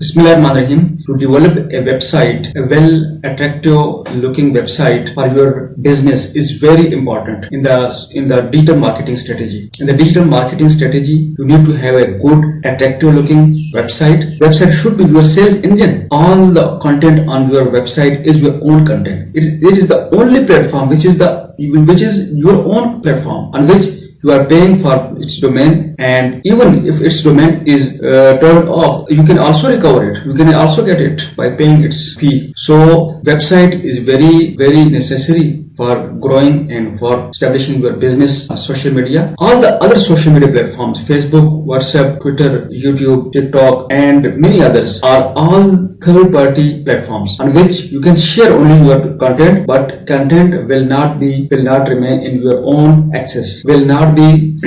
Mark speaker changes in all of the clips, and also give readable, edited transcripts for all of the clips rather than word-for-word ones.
Speaker 1: Bismillahirrahmanirrahim. To develop a website, a well attractive looking website for your business is very important in the digital marketing strategy. In the digital marketing strategy, you need to have a good attractive looking website. Website should be your sales engine. All the content on your website is your own content. It is the only platform which is your own platform on which you are paying for its domain, and even if its domain is turned off, you can also recover it. You can also get it by paying its fee. So website is very necessary for growing and for establishing your business on social media. All the other social media platforms, Facebook, WhatsApp, Twitter, YouTube, TikTok, and many others are all third-party platforms on which you can share only your content, but content will not remain in your own access, will not be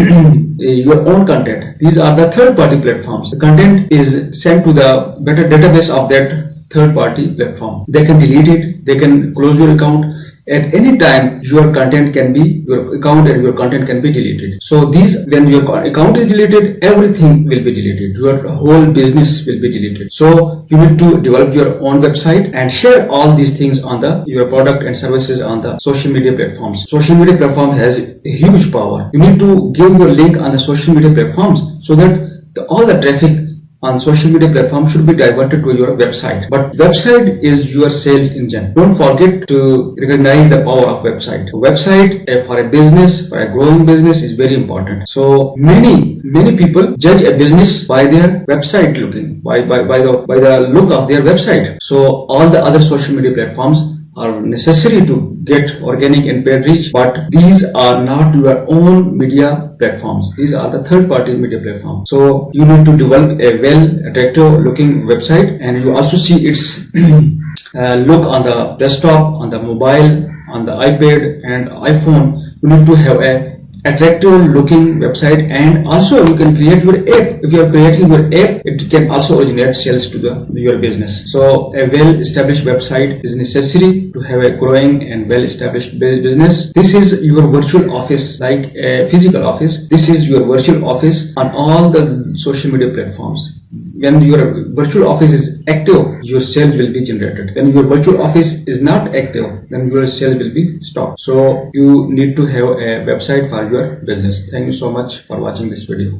Speaker 1: your own content. These are the third-party platforms. The content is sent to the better database of that third-party platform. They can delete it, they can close your account. At any time, your account and your content can be deleted. So when your account is deleted, everything will be deleted. Your whole business will be deleted. So you need to develop your own website and share all these things on your product and services on the social media platforms. Social media platform has a huge power. You need to give your link on the social media platforms so that all the traffic on social media platform should be diverted to your website. But website is your sales engine. Don't forget to recognize the power of website. Website for a business, for a growing business, is very important. So many people judge a business by their website looking, by the look of their website. So all the other social media platforms are necessary to get organic and paid reach, but these are not your own media platforms. These are the third-party media platforms. So you need to develop a well attractive looking website, and you also see its look on the desktop, on the mobile, on the iPad and iPhone. You need to have a attractive looking website, and also you can create your app. If you are creating your app, it can also originate sales to your business. So a well established website is necessary to have a growing and well established business. This is your virtual office, like a physical office. This is your virtual office on all the social media platforms. When your virtual office is active, your sales will be generated. When your virtual office is not active, then your sales will be stopped. So you need to have a website for your business. Thank you so much for watching this video.